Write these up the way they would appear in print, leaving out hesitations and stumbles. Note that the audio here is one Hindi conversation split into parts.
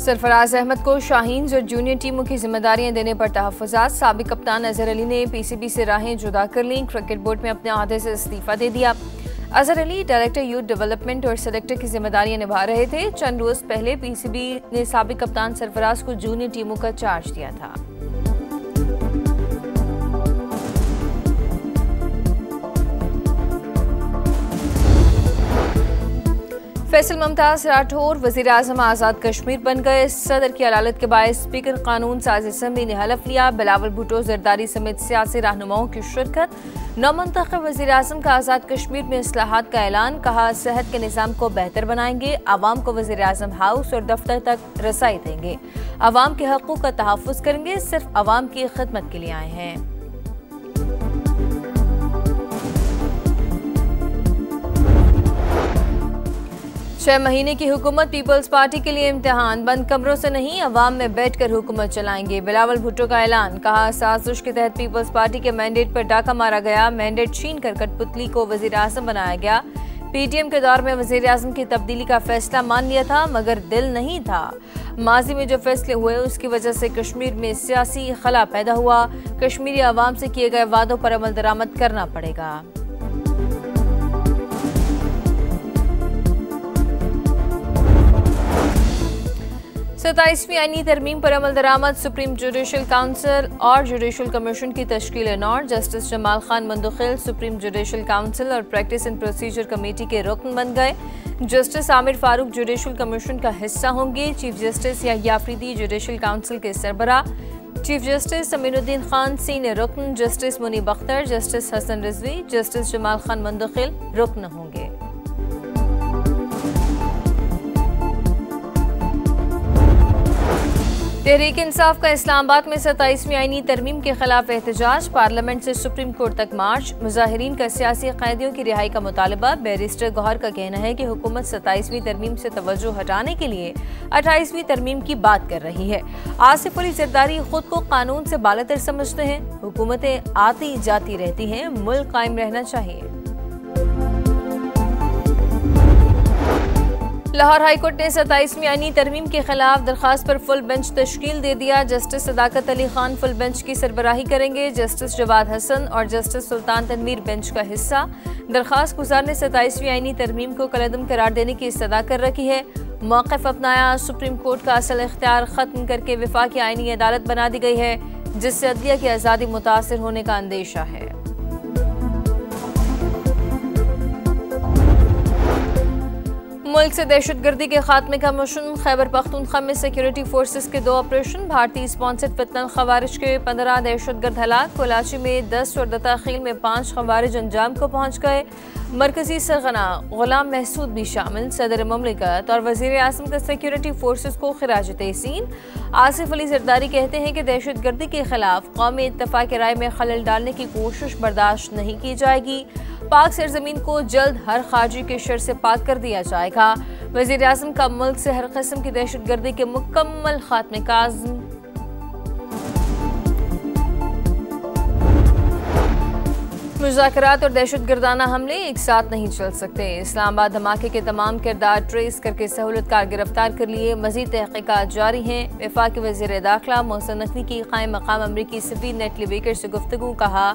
सरफराज अहमद को शाहीन और जूनियर टीमों की जिम्मेदारियां देने पर तहफ़्फ़ुज़ात। साबिक कप्तान अजहर अली ने पीसीबी से राहें जुदा कर लीं। क्रिकेट बोर्ड में अपने अहदे से इस्तीफा दे दिया। Azhar Ali director youth development और सेलेक्टर की जिम्मेदारियां निभा रहे थे। चंद रोज पहले पीसीबी ने साबिक कप्तान सरफराज को जूनियर टीमों का चार्ज दिया था। फैसल मुमताज राठौर वज़ीर आज़म आज़ाद कश्मीर बन गए। सदर की अदालत के बायस स्पीकर कानून साज असम्बली ने हलफ लिया। बिलावल भुट्टो जरदारी समेत सियासी रहनुमाओं की शिरकत। नौमंतखब वज़ीर आज़म का आज़ाद कश्मीर में इस्लाहात का ऐलान। कहा सेहत के निज़ाम को बेहतर बनाएंगे। आवाम को वज़ीर आज़म हाउस और दफ्तर तक रसाई देंगे। आवाम के हक़ों का तहफ़्फ़ुज़ करेंगे। सिर्फ आवाम की खिदमत के लिए आए हैं। 6 महीने की हुकूमत पीपल्स पार्टी के लिए इम्तिहान। बंद कमरों से नहीं, अवाम में बैठकर हुकूमत चलाएंगे। बिलावल भुट्टो का ऐलान। कहा साजिश के तहत पीपल्स पार्टी के मैंडेट पर डाका मारा गया। मैंडेट छीन कर कठपुतली को वजीर आज़म बनाया गया। पीटीएम के दौर में वजीर आज़म की तब्दीली का फैसला मान लिया था, मगर दिल नहीं था। माजी में जो फैसले हुए उसकी वजह से कश्मीर में सियासी खला पैदा हुआ। कश्मीरी आवाम से किए गए वादों पर अमल दरामद करना पड़ेगा। सताईसवीं आईनी तरमीम पर अमल दरामद। सुप्रीम जुडिशल काउंसिल और जुडिशल कमीशन की तश्कील नौ। Justice Jamal Khan Mandokhail supreme judicial council और प्रैक्टिस एंड प्रोसीजर कमेटी के रुकन बन गए। Justice Amir Farooq judicial commission का हिस्सा होंगे। Chief justice Yahya Afridi judicial council के सरबराह। Chief justice Aminuddin Khan senior रुकन। Justice Munib Akhtar, justice Hasan Rizvi, justice Jamal Khan Mandokhail रुकन होंगे। तहरीक इंसाफ का इस्लामाबाद में 27वीं आईनी तरमीम के खिलाफ एहतजाज। पार्लियामेंट से सुप्रीम कोर्ट तक मार्च। मुजाहिरीन का सियासी कैदियों की रिहाई का मुतालबा। बैरिस्टर गौहर का कहना है कि हुकूमत 27वीं तरमीम से तवज्जो हटाने के लिए 28वीं तरमीम की बात कर रही है। आसिफ अली जरदारी खुद को कानून से बालातर समझते हैं। हुकूमतें आती जाती रहती हैं, मुल्क कायम रहना चाहिए। लाहौर हाईकोर्ट ने 27वीं आईनी तरमीम के खिलाफ दरखास्त पर फुल बेंच तश्कील दे दिया। जस्टिस सदाकत अली खान फुल बेंच की सरबराही करेंगे। जस्टिस जवाद हसन और जस्टिस सुल्तान तनवीर बेंच का हिस्सा। दरखास्त गुजार ने 27वीं आईनी तरमीम को कलअदम करार देने की इस्तदा कर रखी है। मौक़िफ़ अपनाया। सुप्रीम कोर्ट का असल इख्तियार खत्म करके वफाकी आईनी अदालत बना दी गई है, जिससे अदलिया की आज़ादी मुतासर होने का अंदेशा है। मुल्क से दहशतगर्दी के खात्मे का मिशन। खैबर पख्तूनख्वा में सिक्योरिटी फोर्सेस के 2 ऑपरेशन। भारतीय स्पॉन्सर्ड फितनल खवारिज के 15 दहशतगर्द हलाक। कोलाची में 10 और दताखील में 5 खवारिज अंजाम को पहुंच गए। मरकजी सरगना गुलाम महसूद भी शामिल। सदर ममलिकत और वजीर आज़म का सिक्योरिटी फोर्सेस को खिराज तहसीन। आसिफ अली जरदारी कहते हैं कि दहशतगर्दी के खिलाफ कौमी इत्तफाक राय में खलल डालने की कोशिश बर्दाश्त नहीं की जाएगी। पाक सरजमीन को जल्द हर खारजी के शर से पाक कर दिया जाएगा। वज़ीर आज़म का मुल्क से हर किस्म की दहशतगर्दी के मुकम्मल खात्मे का आज़म। मुज़ाकरात और दहशतगर्दाना हमले एक साथ नहीं चल सकते। इस्लामाबाद धमाके के तमाम किरदार ट्रेस करके सहूलतकार गिरफ्तार कर लिए। मज़ीद तहक़ीक़ात जारी हैं। वफाकी वज़ीर दाखिला मोहसिन नकवी की क़ाइम मक़ाम अमरीकी सफ़ीर नेटली बेकर से गुफ्तगू। कहा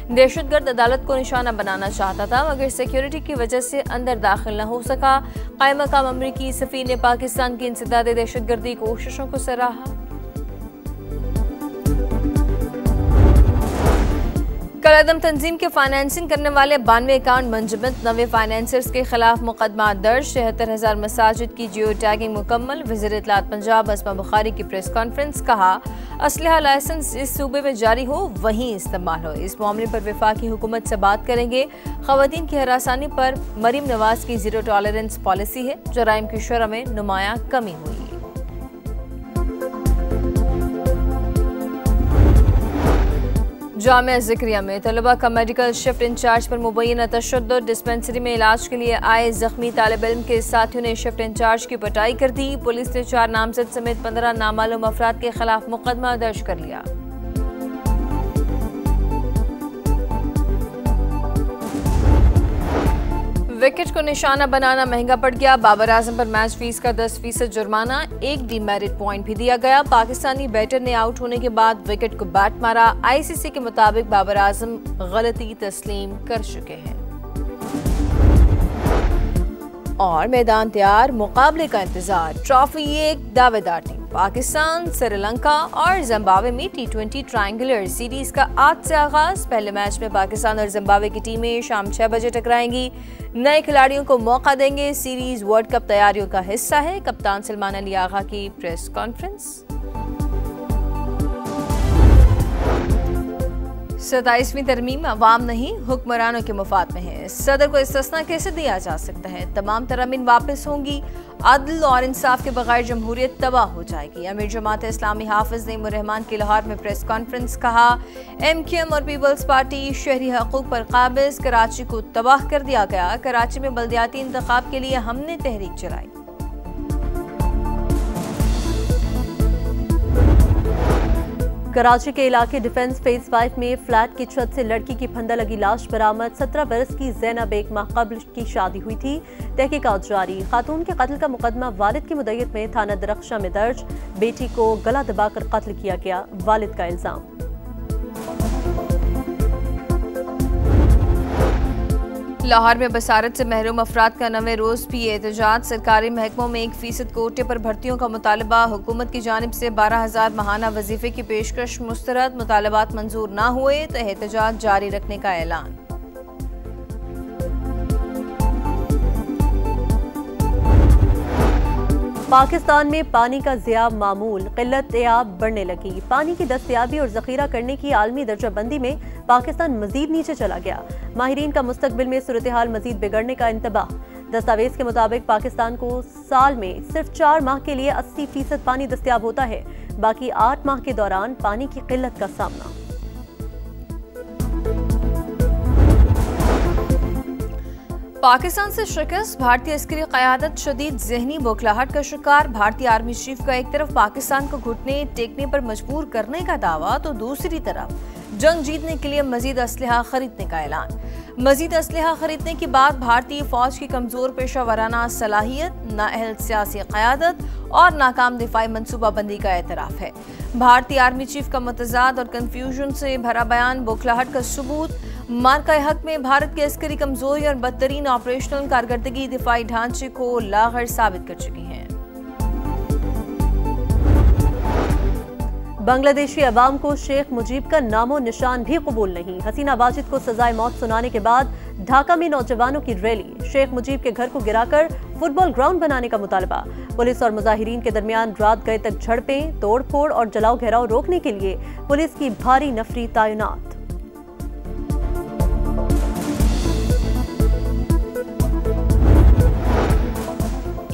दहशतगर्द अदालत को निशाना बनाना चाहता था, मगर सिक्योरिटी की वजह से अंदर दाखिल न हो सका। क़ाइम मक़ाम अमरीकी सफ़ीर ने पाकिस्तान की इंसदाद दहशतगर्दी कोशिशों को सराहा। कलअदम तंजीम के फाइनेंसिंग करने वाले 92 अकाउंट मंजमद। 90 फाइनेंसर्स के खिलाफ मुकदमा दर्ज। 76,000 मसाजिद की जियो टैगिंग मुकम्मल। वज़ीर इत्तलात पंजाब अस्मा बुखारी की प्रेस कॉन्फ्रेंस। कहा असलहा लाइसेंस इस सूबे में जारी हो वहीं इस्तेमाल हो। इस मामले पर वफाकी हुकूमत से बात करेंगे। ख़वातीन की हरासानी पर मरीम नवाज की जीरो टॉलरेंस पॉलिसी है। जराइम की शरह में नुमायां कमी हुई। जामिया ज़िक्रिया में तलबा का मेडिकल शिफ्ट इंचार्ज पर मुबैना तशद्दुद। डिस्पेंसरी में इलाज के लिए आए जख्मी तालिब इल्म के साथियों ने शिफ्ट इंचार्ज की पिटाई कर दी। पुलिस ने 4 नामजद समेत 15 नामालूम अफराद के खिलाफ मुकदमा दर्ज कर लिया। विकेट को निशाना बनाना महंगा पड़ गया। बाबर आजम पर मैच फीस का 10% जुर्माना, 1 डीमेरिट पॉइंट भी दिया गया। पाकिस्तानी बैटर ने आउट होने के बाद विकेट को बैट मारा। आईसीसी के मुताबिक बाबर आजम गलती तस्लीम कर चुके हैं और मैदान तैयार, मुकाबले का इंतजार। ट्रॉफी एक दावेदार टीम पाकिस्तान, श्रीलंका और जिम्बाब्वे में T20 ट्रायंगुलर सीरीज का आज से आगाज। पहले मैच में पाकिस्तान और जिम्बाब्वे की टीमें शाम 6 बजे टकराएंगी। नए खिलाड़ियों को मौका देंगे। सीरीज वर्ल्ड कप तैयारियों का हिस्सा है। कप्तान सलमान अली आगा की प्रेस कॉन्फ्रेंस। 27वीं तरमीम अवाम नहीं हुक्मरानों के मुफाद में है। सदर को इस्तिस्ना कैसे दिया जा सकता है? तमाम तरमीम वापस होंगी। अदल और इंसाफ के बगैर जमहूरियत तबाह हो जाएगी। अमीर जमात इस्लामी हाफिज नईमुर रहमान की लाहौर में प्रेस कॉन्फ्रेंस। कहा, MQM और पीपल्स पार्टी शहरी हकूक पर काबिज। कराची को तबाह कर दिया गया। कराची में बल्दियाती इंतखाब के लिए हमने तहरीक चलाई। कराची के इलाके डिफेंस फेज 5 में फ्लैट की छत से लड़की की फंदा लगी लाश बरामद। 17 बरस की ज़ैनब एक माह कब्ल की शादी हुई थी। तहकीकात जारी। खातून के कत्ल का मुकदमा वालिद की मुद्दत में थाना दरख्शा में दर्ज। बेटी को गला दबाकर कत्ल किया गया, वालिद का इल्जाम। लाहौर में बसारत से महरूम अफराद का 9वें रोज भी एहतजाज। सरकारी महकमों में 1% कोटे पर भर्तियों का मुतालबा। हुकूमत की जानिब से 12,000 माहाना वजीफे की पेशकश मुस्तरद। मुतालबात मंजूर न हुए तो एहतजाज जारी रखने का ऐलान। पाकिस्तान में पानी का ज़िया मामूल, क़िल्लत-ए-आब बढ़ने लगी। पानी की दस्तयाबी और ज़ख़ीरा करने की आलमी दर्जाबंदी में पाकिस्तान मजीद नीचे चला गया। माहिरीन का मुस्तकबिल में सूरत हाल मजीद बिगड़ने का इंतबाह। दस्तावेज के मुताबिक पाकिस्तान को साल में सिर्फ 4 माह के लिए 80% पानी दस्तयाब होता है। बाकी 8 माह के दौरान पानी की किल्लत का सामना। पाकिस्तान से शिकस्त। भारतीय अस्करी क़यादत शदीद ज़हनी बौखलाहट का शिकार। भारतीय आर्मी चीफ का एक तरफ पाकिस्तान को घुटने टेकने पर मजबूर करने का दावा तो दूसरी तरफ जंग जीतने के लिए मजीद असलहा खरीदने का ऐलान। मजीद असलहा खरीदने की बात भारतीय फौज की कमजोर पेशा वराना सलाहियत, नाअहल सियासी क़यादत और नाकाम दिफाई मनसूबाबंदी का एतराफ़ है। भारतीय आर्मी चीफ का मुतज़ाद और कन्फ्यूजन से भरा बयान बौखलाहट का सबूत। मार्का हक में भारत की अस्करी कमजोरी और बदतरीन ऑपरेशनल कारकर्दगी दिफाई ढांचे को लाग़र साबित कर चुकी है। बांग्लादेशी अवाम को शेख मुजीब का नामो निशान भी कबूल नहीं। हसीना वाजिद को सजाए मौत सुनाने के बाद ढाका में नौजवानों की रैली। शेख मुजीब के घर को गिराकर फुटबॉल ग्राउंड बनाने का मुतालबा। पुलिस और मुजाहिरीन के दरमियान रात गए तक झड़पें, तोड़फोड़ और जलाओ घेराव रोकने के लिए पुलिस की भारी नफरी तैनात।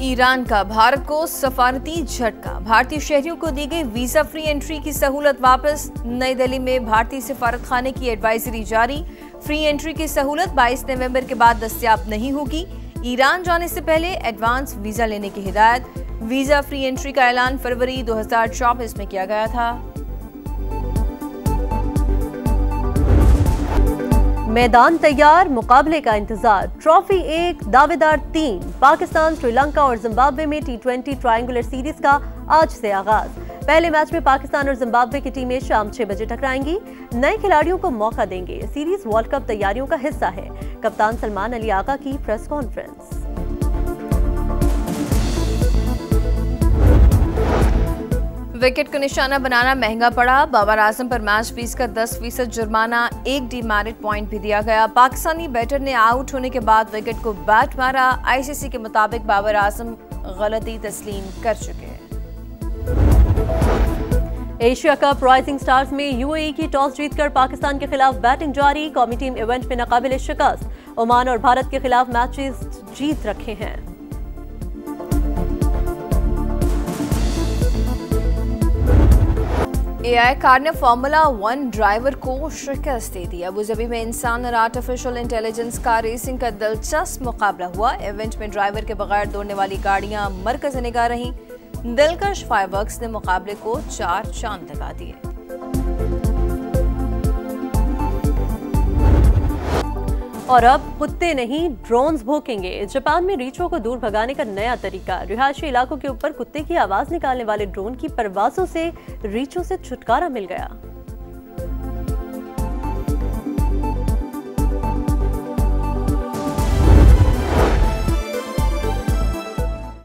ईरान का भारत को सफारती झटका। भारतीय शहरियों को दी गई वीजा फ्री एंट्री की सहूलत वापस। नई दिल्ली में भारतीय सिफारत खाने की एडवाइजरी जारी। फ्री एंट्री की सहूलत 22 नवंबर के बाद दस्तयाब नहीं होगी। ईरान जाने से पहले एडवांस वीजा लेने की हिदायत। वीजा फ्री एंट्री का ऐलान फरवरी 2024 में किया गया था। मैदान तैयार, मुकाबले का इंतजार। ट्रॉफी एक, दावेदार 3। पाकिस्तान, श्रीलंका और जिम्बाब्वे में T20 ट्रायंगुलर सीरीज का आज से आगाज। पहले मैच में पाकिस्तान और जिम्बाब्वे की टीमें शाम 6 बजे टकराएंगी। नए खिलाड़ियों को मौका देंगे। सीरीज वर्ल्ड कप तैयारियों का हिस्सा है। कप्तान सलमान अली आगा की प्रेस कॉन्फ्रेंस। विकेट को निशाना बनाना महंगा पड़ा। बाबर आजम पर मैच फीस का 10% जुर्माना, 1 डीमेरिट पॉइंट भी दिया गया। पाकिस्तानी बैटर ने आउट होने के बाद विकेट को बैट मारा। आईसीसी के मुताबिक बाबर आजम गलती तस्लीम कर चुके हैं। एशिया कप राइजिंग स्टार्स में यूएई की टॉस जीतकर पाकिस्तान के खिलाफ बैटिंग जारी। कौमी टीम इवेंट में नाकाबिल शिकस्त। ओमान और भारत के खिलाफ मैचेस जीत रखे हैं। एआई कार ने फार्मूला 1 ड्राइवर को शिकस्त दे दी। अबूधाबी में इंसान और आर्टिफिशियल इंटेलिजेंस कार रेसिंग का दिलचस्प मुकाबला हुआ। इवेंट में ड्राइवर के बगैर दौड़ने वाली गाड़ियां मरकज़ निगाह रहीं। दिलकश फायरवर्क्स ने मुकाबले को 4 चांद लगा दिए। और अब कुत्ते नहीं ड्रोन्स भौंकेंगे। जापान में रीछों को दूर भगाने का नया तरीका। रिहायशी इलाकों के ऊपर कुत्ते की आवाज निकालने वाले ड्रोन की परवाजों से रीछों से छुटकारा मिल गया।